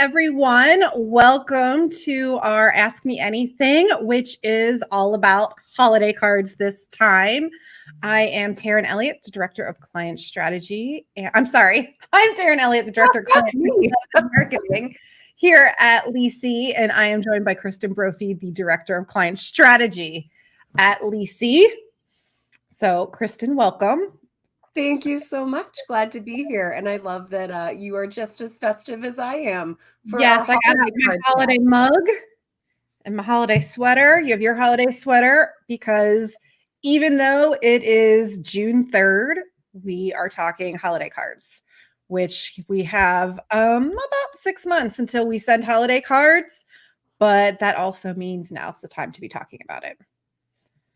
everyone. Welcome to our Ask Me Anything, which is all about holiday cards this time. I am Taryn Elliott, the Director of Client Strategy. I'm Taryn Elliott, the Director of Client Marketing here at Lisi, and I am joined by Kristyn Brophy, the Director of Client Strategy at Lisi. So, Kristyn, welcome. Thank you so much. Glad to be here. And I love that you are just as festive as I am. Yes, I got my holiday mug and my holiday sweater. You have your holiday sweater because even though it is June 3rd, we are talking holiday cards, which we have about 6 months until we send holiday cards. But that also means now's the time to be talking about it.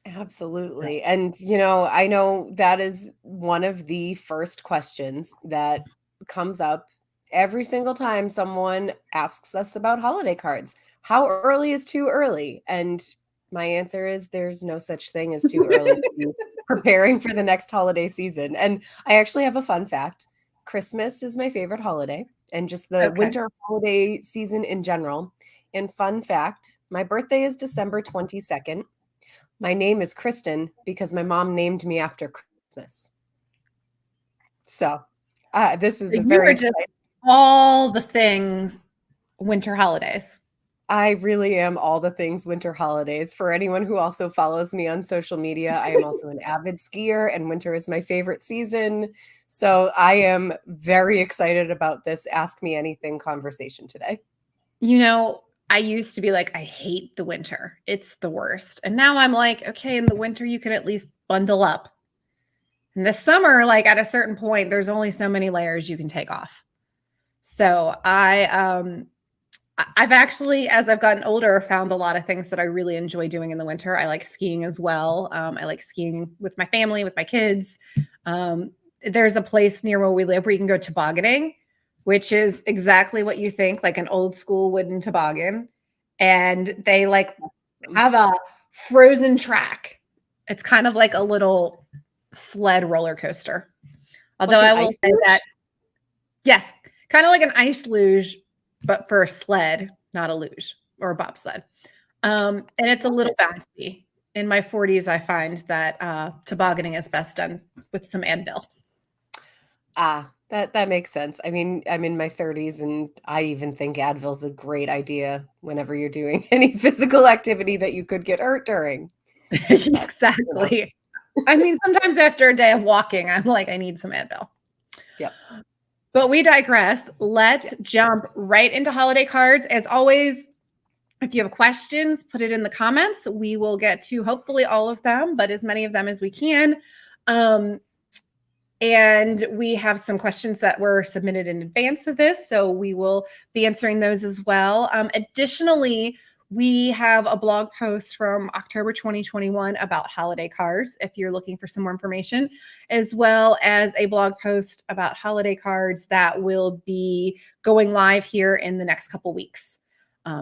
Absolutely. And, I know that is one of the first questions that comes up every single time someone asks us about holiday cards. How early is too early? And my answer is there's no such thing as too early to be preparing for the next holiday season. And I actually have a fun fact. Christmas is my favorite holiday and just the winter holiday season in general. And fun fact, my birthday is December 22nd. My name is Kristyn because my mom named me after Christmas. So this is all the things winter holidays. I really am all the things winter holidays. For anyone who also follows me on social media, I am also an avid skier and winter is my favorite season. So I am very excited about this Ask Me Anything conversation today. I used to be like, I hate the winter. It's the worst. And now I'm like, okay, in the winter, you can at least bundle up. In the summer, like at a certain point, there's only so many layers you can take off. So I've actually, as I've gotten older, found a lot of things that I really enjoy doing in the winter. I like skiing as well. I like skiing with my family, with my kids. There's a place near where we live where you can go tobogganing, which is exactly what you think, like an old school wooden toboggan. And they have a frozen track. It's kind of like a little sled roller coaster. Although I will say that, yes, kind of like an ice luge, but for a sled, not a luge or a bobsled. And it's a little bouncy. In my 40s, I find that tobogganing is best done with some Advil. That makes sense. I mean, I'm in my 30s and I even think Advil's a great idea whenever you're doing any physical activity that you could get hurt during. Exactly. I mean, sometimes after a day of walking, I'm like, I need some Advil. Yep. But we digress. Let's jump right into holiday cards. As always, if you have questions, put it in the comments. We will get to hopefully all of them, but as many of them as we can. And we have some questions that were submitted in advance of this, so we will be answering those as well. Additionally, we have a blog post from October 2021 about holiday cards, if you're looking for some more information, as well as a blog post about holiday cards that will be going live here in the next couple weeks.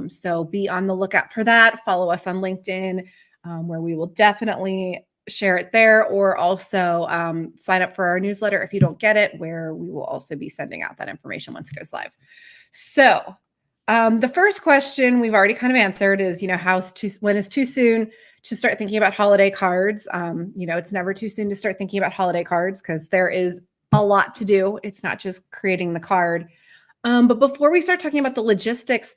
So be on the lookout for that. Follow us on LinkedIn, where we will definitely share it there, or also sign up for our newsletter if you don't get it, where we will also be sending out that information once it goes live. So the first question we've already kind of answered is, when is too soon to start thinking about holiday cards? It's never too soon to start thinking about holiday cards because there is a lot to do. It's not just creating the card. But before we start talking about the logistics,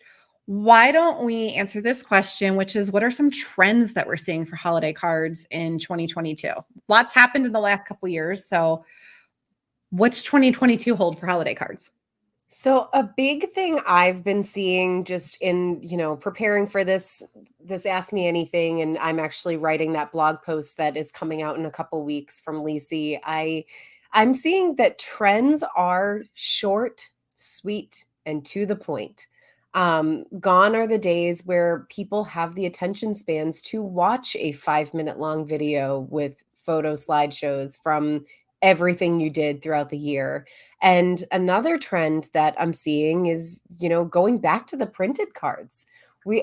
why don't we answer this question, which is, what are some trends that we're seeing for holiday cards in 2022? Lots happened in the last couple of years. So what's 2022 hold for holiday cards? So a big thing I've been seeing just in, preparing for this Ask Me Anything, and I'm actually writing that blog post that is coming out in a couple weeks from Lisi. I'm seeing that trends are short, sweet, and to the point. Gone are the days where people have the attention spans to watch a 5-minute long video with photo slideshows from everything you did throughout the year. And another trend that I'm seeing is, going back to the printed cards.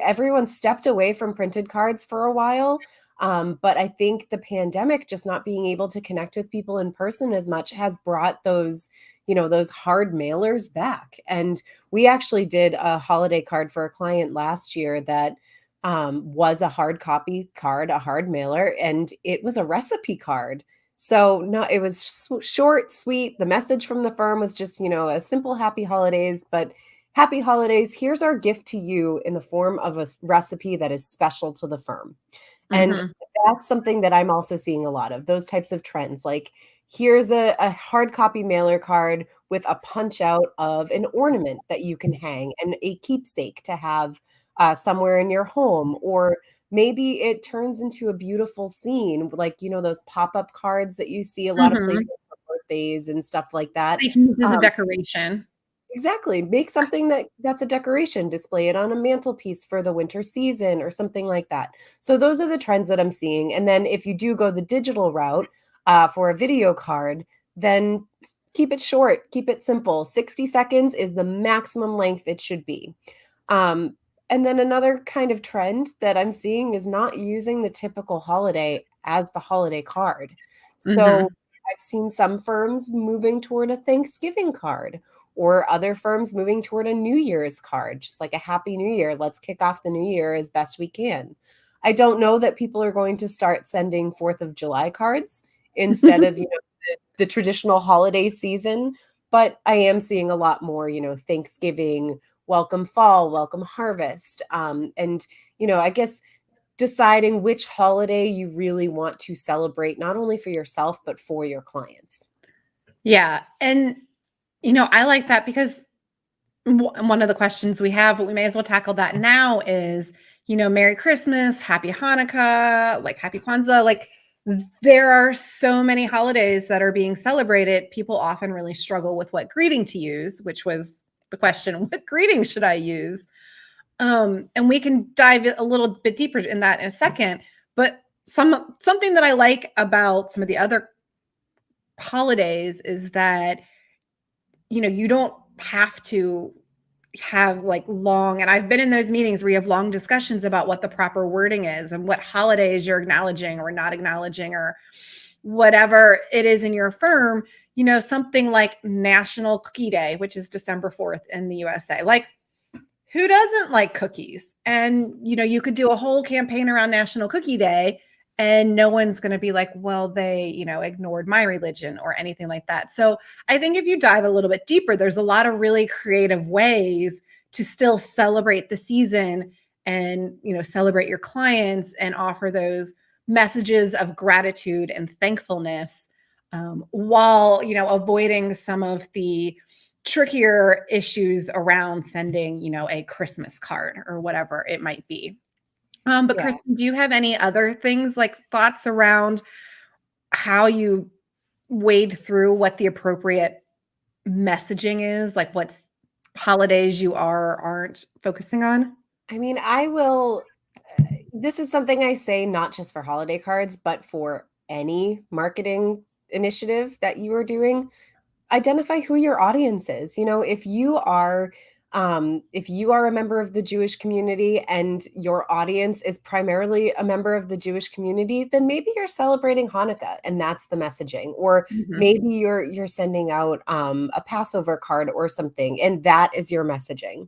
Everyone stepped away from printed cards for a while. But I think the pandemic, just not being able to connect with people in person as much, has brought those, those hard mailers back. And we actually did a holiday card for a client last year that was a hard copy card, a hard mailer, and it was a recipe card. So no, it was short, sweet. The message from the firm was just, a simple happy holidays, but happy holidays. Here's our gift to you in the form of a recipe that is special to the firm. And Mm-hmm. that's something that I'm also seeing a lot of, those types of trends. Like, here's a hard copy mailer card with a punch out of an ornament that you can hang and a keepsake to have somewhere in your home. Or maybe it turns into a beautiful scene, like, those pop-up cards that you see a lot of Mm-hmm. places for birthdays and stuff like that. They can use as a Um, decoration. Exactly. Make something that's a decoration, display it on a mantelpiece for the winter season or something like that. So those are the trends that I'm seeing. And then if you do go the digital route for a video card, then keep it short, keep it simple. 60 seconds is the maximum length it should be. Um, and then another kind of trend that I'm seeing is not using the typical holiday as the holiday card. Mm-hmm. So I've seen some firms moving toward a Thanksgiving card, or other firms moving toward a New Year's card, just like a Happy New Year. Let's kick off the new year as best we can. I don't know that people are going to start sending 4th of July cards instead of, the traditional holiday season, but I am seeing a lot more, Thanksgiving, welcome fall, welcome harvest. And, I guess deciding which holiday you really want to celebrate, not only for yourself, but for your clients. Yeah. And, I like that because one of the questions we have, but we may as well tackle that now is, Merry Christmas, Happy Hanukkah, like Happy Kwanzaa. Like there are so many holidays that are being celebrated. People often really struggle with what greeting to use, which was the question, what greeting should I use? And we can dive a little bit deeper in that in a second. But something that I like about some of the other holidays is that, you don't have to have like long, and I've been in those meetings where you have long discussions about what the proper wording is and what holidays you're acknowledging or not acknowledging or whatever it is in your firm. Something like National Cookie Day, which is December 4th in the USA. Like, who doesn't like cookies? And you could do a whole campaign around National Cookie Day and no one's going to be like, well, they ignored my religion or anything like that. So I think if you dive a little bit deeper, there's a lot of really creative ways to still celebrate the season and celebrate your clients and offer those messages of gratitude and thankfulness, while avoiding some of the trickier issues around sending, a Christmas card or whatever it might be. But Yeah. Kristyn, do you have any other things, like thoughts around how you wade through what the appropriate messaging is, like what's holidays you aren't focusing on? I mean, I will this is something I say not just for holiday cards, but for any marketing initiative that you are doing. Identify who your audience is. If you are a member of the Jewish community and your audience is primarily a member of the Jewish community, then maybe you're celebrating Hanukkah and that's the messaging. Or Mhm. maybe you're sending out a Passover card or something, and that is your messaging.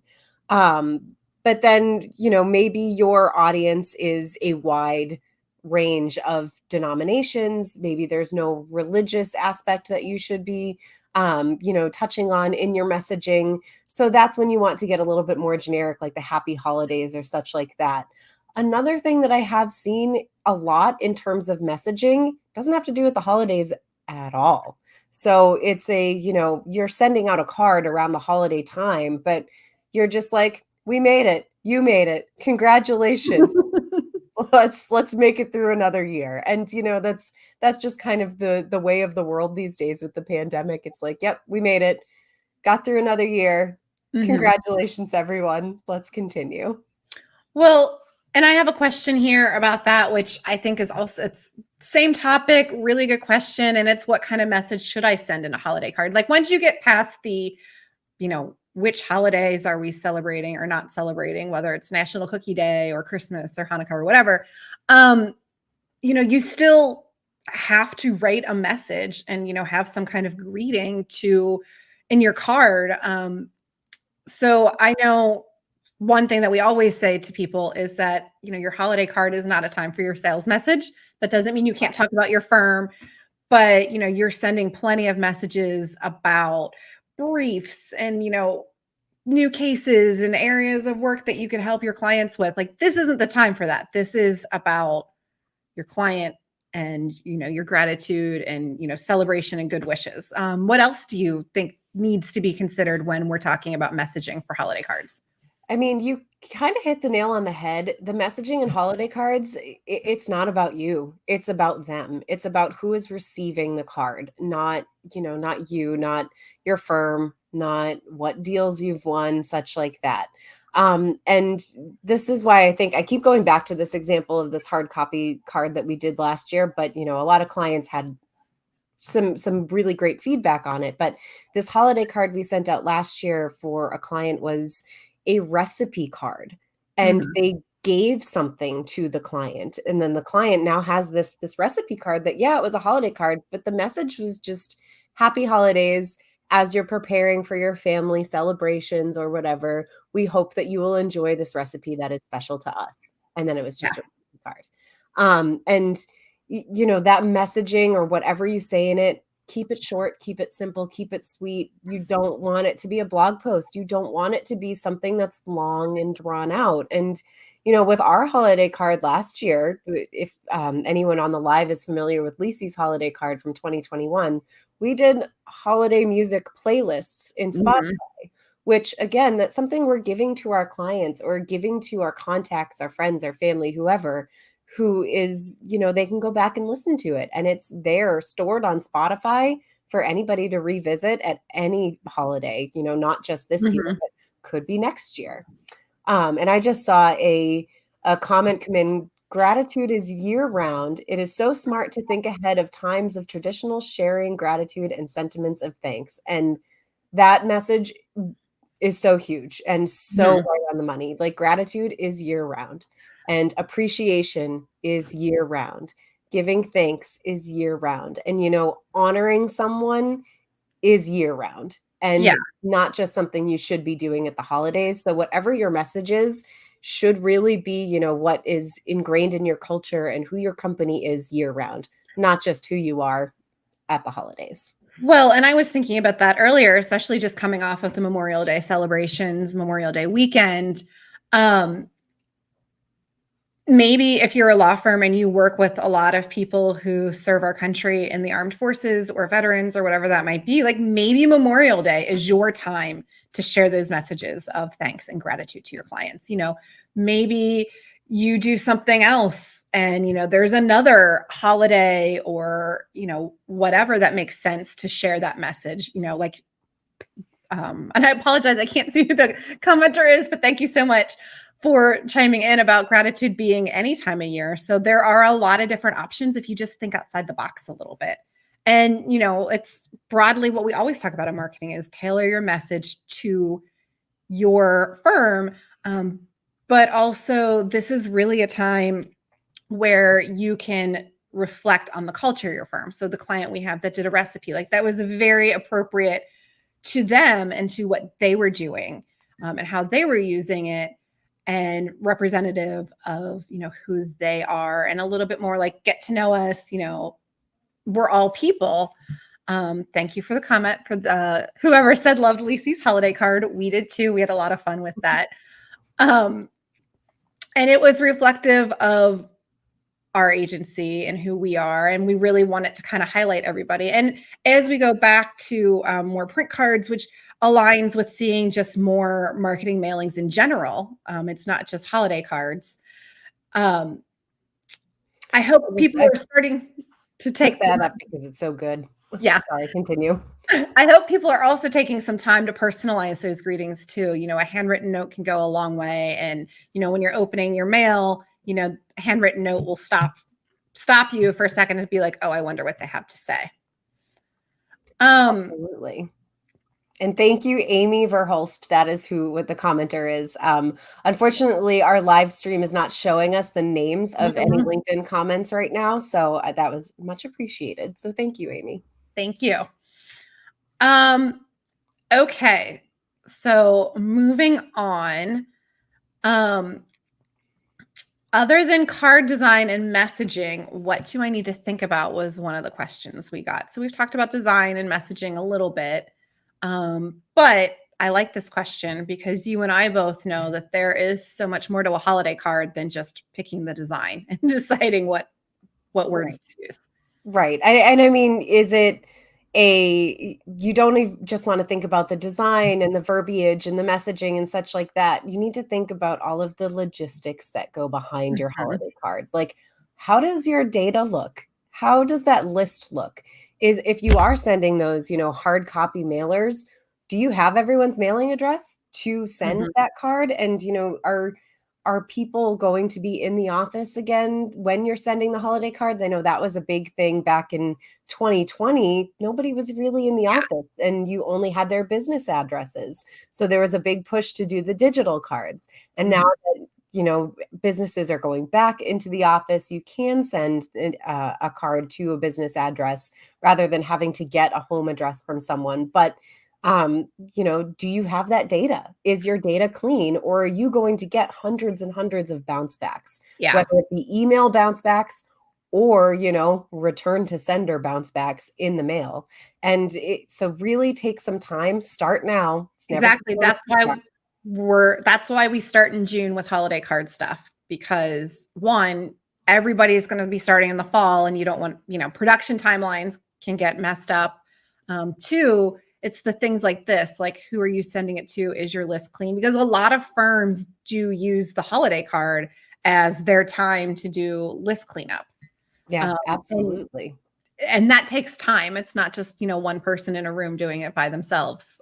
But then, maybe your audience is a wide range of denominations. Maybe there's no religious aspect that you should be touching on in your messaging. So that's when you want to get a little bit more generic, like the happy holidays or such like that. Another thing that I have seen a lot in terms of messaging doesn't have to do with the holidays at all. So it's you're sending out a card around the holiday time, but you're just like, we made it. You made it. Congratulations. Let's make it through another year. And that's just kind of the way of the world these days with the pandemic. It's like, yep, we made it. Got through another year. Mhm. Congratulations, everyone. Let's continue. Well, and I have a question here about that, which I think is also, it's same topic, really good question. And it's, what kind of message should I send in a holiday card? Like, once you get past the, which holidays are we celebrating or not celebrating, whether it's National Cookie Day or Christmas or Hanukkah or whatever. you still have to write a message and, have some kind of greeting in your card. So I know one thing that we always say to people is that, your holiday card is not a time for your sales message. That doesn't mean you can't talk about your firm, but, you're sending plenty of messages about briefs and, new cases and areas of work that you can help your clients with. Like, this isn't the time for that. This is about your client and, your gratitude and, celebration and good wishes. What else do you think needs to be considered when we're talking about messaging for holiday cards? I mean, you kind of hit the nail on the head. The messaging and holiday cards, it's not about you. It's about them. It's about who is receiving the card, not, not you, not your firm, not what deals you've won, such like that. And this is why I think I keep going back to this example of this hard copy card that we did last year, but a lot of clients had some really great feedback on it. But this holiday card we sent out last year for a client was a recipe card, and they gave something to the client, and then the client now has this recipe card that, yeah, it was a holiday card, but the message was just happy holidays. As you're preparing for your family celebrations or whatever, we hope that you will enjoy this recipe that is special to us. And then it was just a recipe card. And that messaging or whatever you say in it, keep it short, keep it simple, keep it sweet. You don't want it to be a blog post. You don't want it to be something that's long and drawn out. And, with our holiday card last year, if anyone on the live is familiar with Lisi's holiday card from 2021, we did holiday music playlists in Spotify, which, again, that's something we're giving to our clients or giving to our contacts, our friends, our family, whoever, who is, they can go back and listen to it. And it's there stored on Spotify for anybody to revisit at any holiday, not just this year, but could be next year. And I just saw a comment come in: gratitude is year round. It is so smart to think ahead of times of traditional sharing gratitude and sentiments of thanks. And that message is so huge and so right on the money. Like, gratitude is year round. And appreciation is year round. Giving thanks is year round. And, honoring someone is year round and not just something you should be doing at the holidays. So whatever your message is should really be, what is ingrained in your culture and who your company is year round, not just who you are at the holidays. Well, and I was thinking about that earlier, especially just coming off of the Memorial Day celebrations, Memorial Day weekend. Maybe if you're a law firm and you work with a lot of people who serve our country in the armed forces or veterans or whatever that might be, like, maybe Memorial Day is your time to share those messages of thanks and gratitude to your clients. Maybe you do something else and, there's another holiday or, whatever that makes sense to share that message, like, and I apologize, I can't see who the commenter is, but thank you so much for chiming in about gratitude being any time of year. So there are a lot of different options if you just think outside the box a little bit. And, it's broadly what we always talk about in marketing is tailor your message to your firm. But also, this is really a time where you can reflect on the culture of your firm. So the client we have that did a recipe, like, that was very appropriate to them and to what they were doing and how they were using it, and representative of, who they are, and a little bit more like, get to know us, we're all people. Thank you for the comment for the whoever said loved Lisi's holiday card. We did too. We had a lot of fun with that. And it was reflective of our agency and who we are. And we really wanted to kind of highlight everybody. And as we go back to more print cards, which aligns with seeing just more marketing mailings in general, it's not just holiday cards. I hope people are starting to take that up because it's so good. Yeah. Sorry, continue. I hope people are also taking some time to personalize those greetings too. A handwritten note can go a long way. And, when you're opening your mail, a handwritten note will stop you for a second and be like, oh, I wonder what they have to say. Absolutely. And thank you, Amy Verhulst. That is what the commenter is. Unfortunately, our live stream is not showing us the names of any Mhm. LinkedIn comments right now. So that was much appreciated. So thank you, Amy. Thank you. Okay. So moving on. Other than card design and messaging, what do I need to think about was one of the questions we got. So we've talked about design and messaging a little bit. But I like this question because you and I both know that there is so much more to a holiday card than just picking the design and deciding what words to use. Right. And I mean, is it you don't even just want to think about the design and the verbiage and the messaging and such like that. You need to think about all of the logistics that go behind your Mhm. holiday card. Like, how does your data look? How does that list look? Is if you are sending those, hard copy mailers, do you have everyone's mailing address to send Mhm. that card? And, are people going to be in the office again when you're sending the holiday cards? I know that was a big thing back in 2020. Nobody was really in the Yeah. office and you only had their business addresses. So there was a big push to do the digital cards. And now Mhm. that businesses are going back into the office, you can send a card to a business address rather than having to get a home address from someone. But do you have that data? Is your data clean, or are you going to get hundreds and hundreds of bounce backs, Yeah. whether it be email bounce backs or, return to sender bounce backs in the mail? And so really take some time, start now. It's never too Exactly. late to start. That's why we start in June with holiday card stuff, because one, everybody's going to be starting in the fall and you don't want, production timelines can get messed up. Two, it's the things like this, like who are you sending it to? Is your list clean? Because a lot of firms do use the holiday card as their time to do list cleanup. Yeah, And absolutely. that takes time. It's not just, one person in a room doing it by themselves.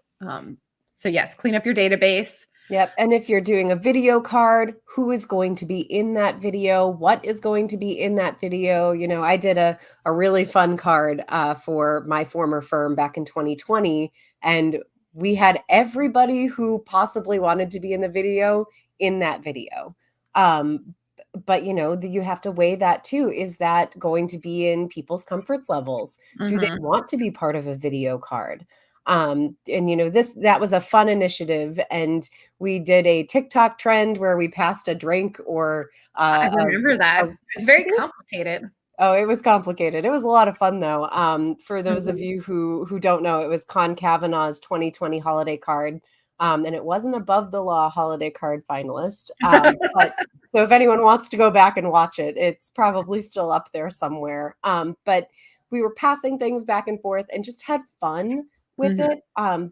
So yes, clean up your database. Yep. And if you're doing a video card, who is going to be in that video? What is going to be in that video? I did a really fun card for my former firm back in 2020. And we had everybody who possibly wanted to be in the video in that video. But you have to weigh that too. Is that going to be in people's comforts levels? Do they Mhm. want to be part of a video card? And that was a fun initiative, and we did a TikTok trend where we passed a drink or I remember that. a It's very complicated. oh, it was complicated. It was a lot of fun though. For those of Mhm. you who don't know, it was Con Kavanaugh's 2020 holiday card. And it wasn't above the law holiday card finalist. But so if anyone wants to go back and watch it, it's probably still up there somewhere. But we were passing things back and forth and just had fun with Mhm. it.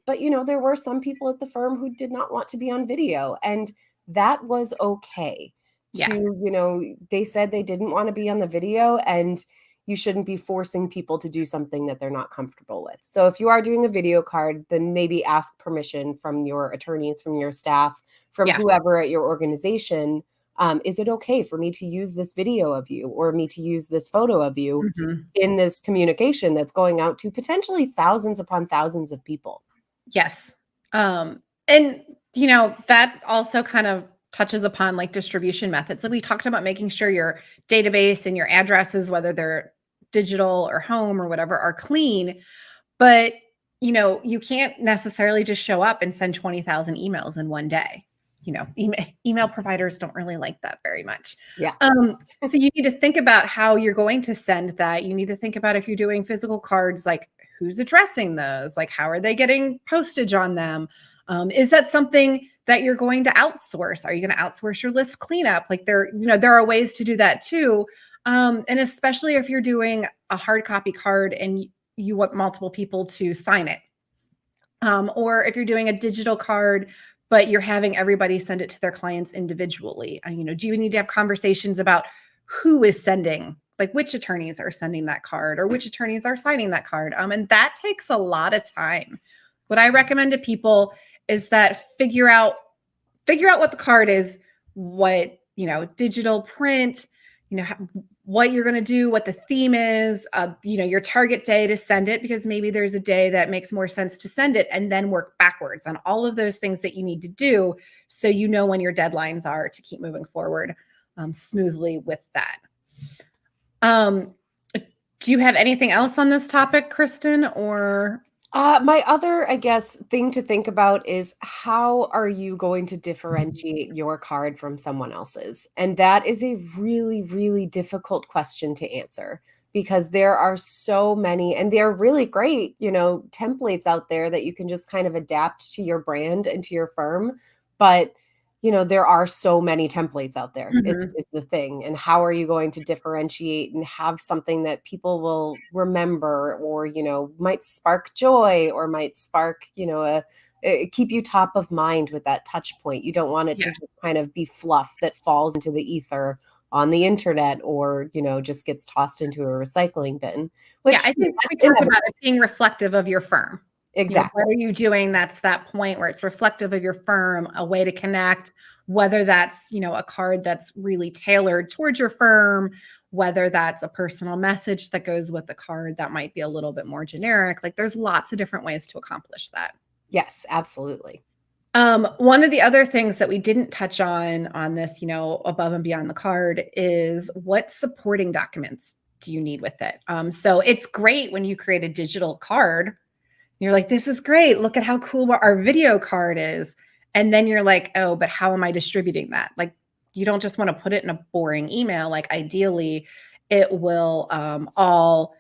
But there were some people at the firm who did not want to be on video, and that was okay. Yeah. They said they didn't want to be on the video, and you shouldn't be forcing people to do something that they're not comfortable with. So if you are doing a video card, then maybe ask permission from your attorneys, from your staff, from Yeah. whoever at your organization. Is it okay for me to use this video of you or me to use this photo of you Mhm. in this communication that's going out to potentially thousands upon thousands of people? Yes. And that also kind of touches upon like distribution methods. Like we talked about making sure your database and your addresses, whether they're digital or home or whatever, are clean. But you can't necessarily just show up and send 20,000 emails in one day. Email providers don't really like that very much. Yeah. So you need to think about how you're going to send that. You need to think about if you're doing physical cards, like who's addressing those? Like how are they getting postage on them? Is that something that you're going to outsource? Are you going to outsource your list cleanup? Like there are ways to do that too. And especially if you're doing a hard copy card and you want multiple people to sign it. Or if you're doing a digital card, but you're having everybody send it to their clients individually. Do you need to have conversations about who is sending, like which attorneys are sending that card or which attorneys are signing that card? And that takes a lot of time. What I recommend to people is that figure out what the card is, what, digital print, what you're going to do, what the theme is, your target day to send it, because maybe there's a day that makes more sense to send it, and then work backwards on all of those things that you need to do so you know when your deadlines are to keep moving forward smoothly with that. Do you have anything else on this topic, Kristyn, or? My other, I guess, thing to think about is how are you going to differentiate your card from someone else's? And that is a really, really difficult question to answer because there are so many, and they're really great, templates out there that you can just kind of adapt to your brand and to your firm. But there are so many templates out there is the thing. And how are you going to differentiate and have something that people will remember or, might spark joy or might spark, keep you top of mind with that touch point. You don't want it to just kind of be fluff that falls into the ether on the internet or, just gets tossed into a recycling bin. Which, I think we talk about it being reflective of your firm. Exactly. What are you doing? That's that point where it's reflective of your firm, a way to connect, whether that's, a card that's really tailored towards your firm, whether that's a personal message that goes with the card that might be a little bit more generic. Like there's lots of different ways to accomplish that. Yes, absolutely. One of the other things that we didn't touch on this, above and beyond the card is what supporting documents do you need with it? So it's great when you create a digital card. You're like, this is great. Look at how cool our video card is. And then you're like, oh, but how am I distributing that? Like, you don't just want to put it in a boring email. Like ideally it will all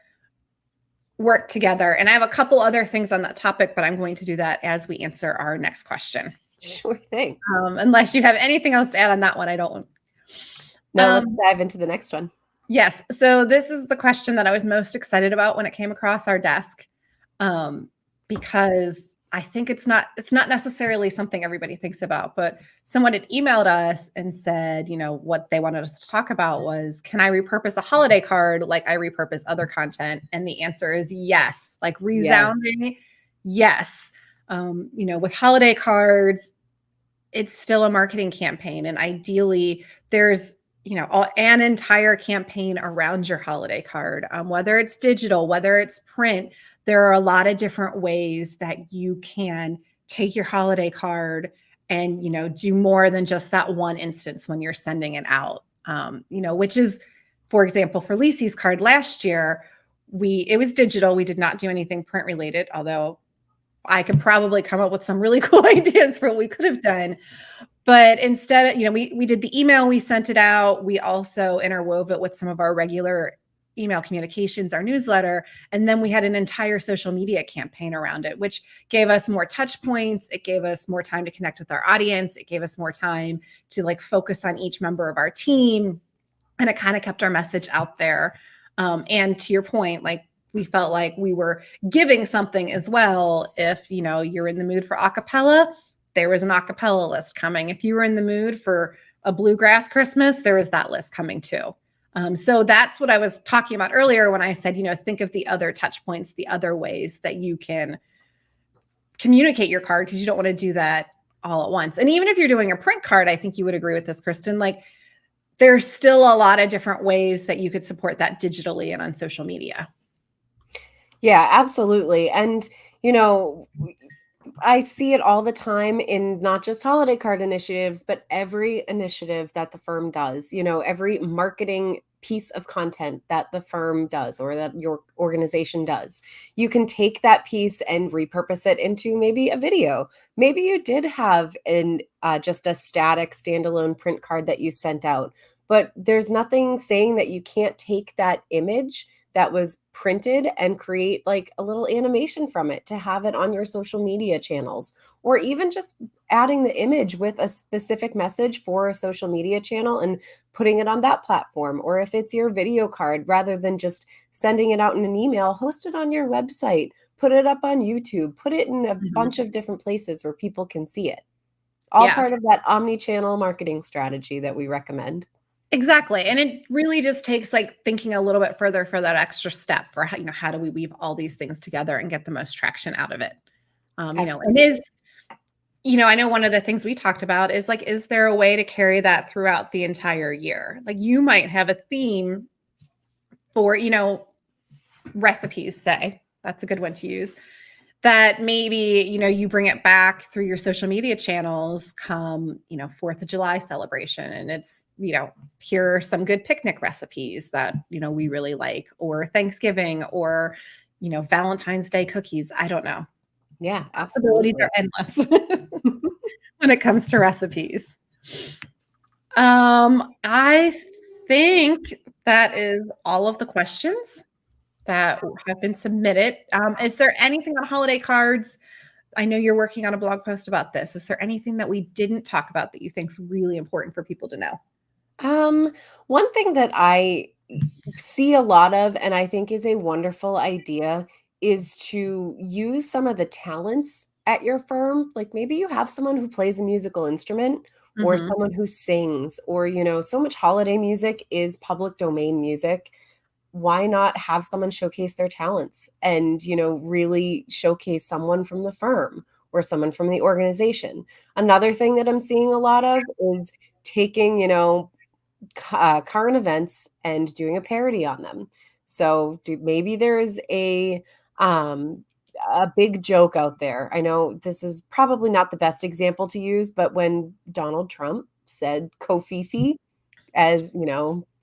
work together. And I have a couple other things on that topic, but I'm going to do that as we answer our next question. Sure thing. Unless you have anything else to add on that one, I don't. No, let's dive into the next one. Yes. So this is the question that I was most excited about when it came across our desk. Because I think it's not necessarily something everybody thinks about, but someone had emailed us and said, what they wanted us to talk about was, can I repurpose a holiday card like I repurpose other content? And the answer is yes, like resounding yes. With holiday cards, it's still a marketing campaign. And ideally there's, an entire campaign around your holiday card, whether it's digital, whether it's print. There are a lot of different ways that you can take your holiday card and, do more than just that one instance when you're sending it out, which is, for example, for Lisi's card last year, it was digital. We did not do anything print related, although I could probably come up with some really cool ideas for what we could have done. But instead, we did the email, we sent it out. We also interwove it with some of our regular email communications, our newsletter. And then we had an entire social media campaign around it, which gave us more touch points. It gave us more time to connect with our audience. It gave us more time to focus on each member of our team. And it kind of kept our message out there. And to your point, we felt like we were giving something as well. If, you're in the mood for acapella, there was an acapella list coming. If you were in the mood for a bluegrass Christmas, there was that list coming too. So that's what I was talking about earlier when I said, think of the other touch points, the other ways that you can communicate your card, because you don't want to do that all at once. And even if you're doing a print card, I think you would agree with this, Kristyn, there's still a lot of different ways that you could support that digitally and on social media. Yeah, absolutely. And, I see it all the time in not just holiday card initiatives, but every initiative that the firm does, every marketing piece of content that the firm does or that your organization does. You can take that piece and repurpose it into maybe a video. Maybe you did have just a static standalone print card that you sent out, but there's nothing saying that you can't take that image that was printed and create a little animation from it to have it on your social media channels, or even just adding the image with a specific message for a social media channel and putting it on that platform. Or if it's your video card, rather than just sending it out in an email, host it on your website, put it up on YouTube, put it in a bunch of different places where people can see it. All part of that omni-channel marketing strategy that we recommend. Exactly. And it really just takes thinking a little bit further for that extra step for how do we weave all these things together and get the most traction out of it? It is, I know one of the things we talked about is there a way to carry that throughout the entire year? You might have a theme for, recipes, say. That's a good one to use. That maybe, you bring it back through your social media channels come, 4th of July celebration. And it's, here are some good picnic recipes that, we really like, or Thanksgiving, or, Valentine's Day cookies. I don't know. Yeah, Possibilities absolutely. are endless when it comes to recipes. I think that is all of the questions that have been submitted. Is there anything on holiday cards? I know you're working on a blog post about this. Is there anything that we didn't talk about that you think is really important for people to know? One thing that I see a lot of, and I think is a wonderful idea, is to use some of the talents at your firm. Like maybe you have someone who plays a musical instrument or Mhm. someone who sings, or, so much holiday music is public domain music. Why not have someone showcase their talents and, really showcase someone from the firm or someone from the organization? Another thing that I'm seeing a lot of is taking, current events and doing a parody on them. So maybe there's um, a big joke out there. I know this is probably not the best example to use, but when Donald Trump said "Kofifi," as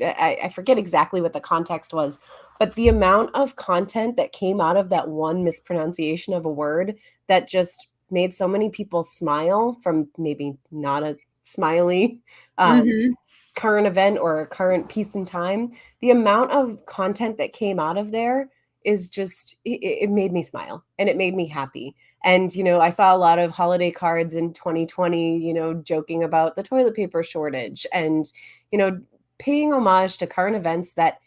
I forget exactly what the context was, but the amount of content that came out of that one mispronunciation of a word that just made so many people smile from maybe not a smiley Mhm. current event or a current piece in time, the amount of content that came out of there is just it made me smile and it made me happy. And I saw a lot of holiday cards in 2020, joking about the toilet paper shortage and you know paying homage to current events that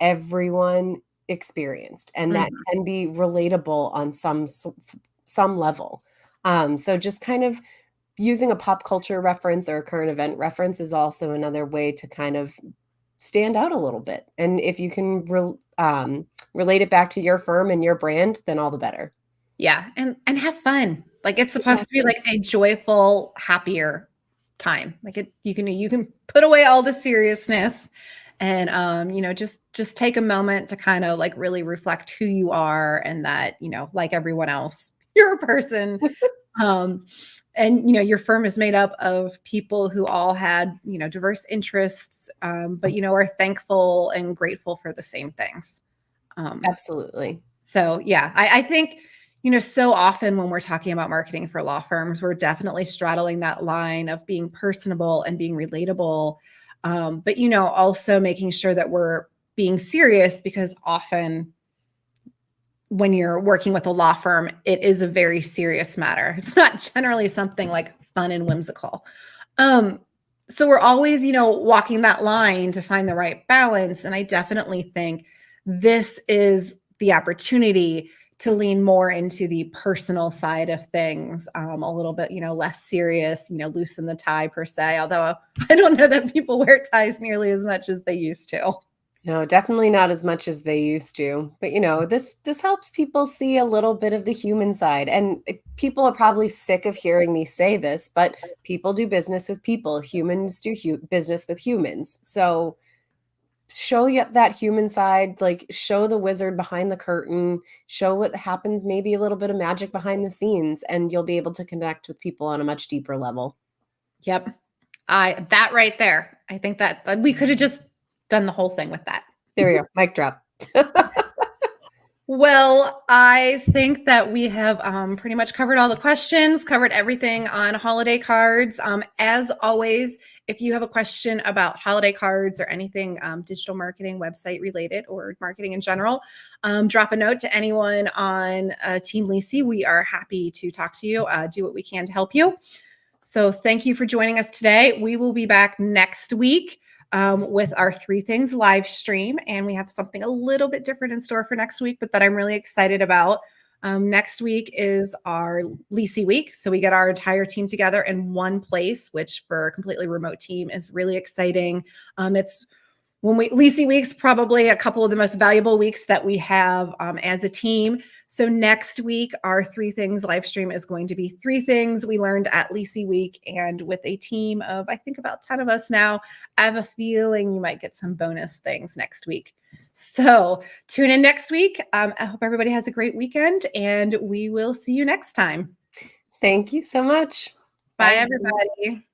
everyone experienced and that Mhm. can be relatable on some level. So just kind of using a pop culture reference or a current event reference is also another way to kind of stand out a little bit. And if you can relate it back to your firm and your brand, then all the better. Yeah, and have fun. Like, it's supposed to be Exactly. like a joyful, happier time. Like, you can put away all the seriousness and, just take a moment to kind of like really reflect who you are, and that, like everyone else, you're a person. Um, and your firm is made up of people who all had, diverse interests, but are thankful and grateful for the same things. Absolutely. So yeah, I think, so often when we're talking about marketing for law firms, we're definitely straddling that line of being personable and being relatable. But, also making sure that we're being serious, because often when you're working with a law firm, it is a very serious matter. It's not generally something like fun and whimsical. Um, so we're always, walking that line to find the right balance. And I definitely think this is the opportunity to lean more into the personal side of things, a little bit, less serious, loosen the tie per se. Although I don't know that people wear ties nearly as much as they used to. No, definitely not as much as they used to. But this helps people see a little bit of the human side. And people are probably sick of hearing me say this, but people do business with people. Humans do business with humans. So show you that human side, like show the wizard behind the curtain, show what happens, maybe a little bit of magic behind the scenes, and you'll be able to connect with people on a much deeper level. Yep. That right there. I think that we could have just done the whole thing with that. There we go. Mic drop. Well, I think that we have pretty much covered all the questions, covered everything on holiday cards. As always, if you have a question about holiday cards or anything digital marketing, website related, or marketing in general, drop a note to anyone on Team Lisi. We are happy to talk to you, do what we can to help you. So thank you for joining us today. We will be back next week with our Three Things live stream. And we have something a little bit different in store for next week, but that I'm really excited about. Next week is our Lisi week. So we get our entire team together in one place, which for a completely remote team is really exciting. It's Lisi week's probably a couple of the most valuable weeks that we have as a team. So next week, our Three Things live stream is going to be 3 things we learned at Lisi week. And with a team of, I think, about 10 of us now, I have a feeling you might get some bonus things next week. So tune in next week. I hope everybody has a great weekend, and we will see you next time. Thank you so much. Bye, everybody.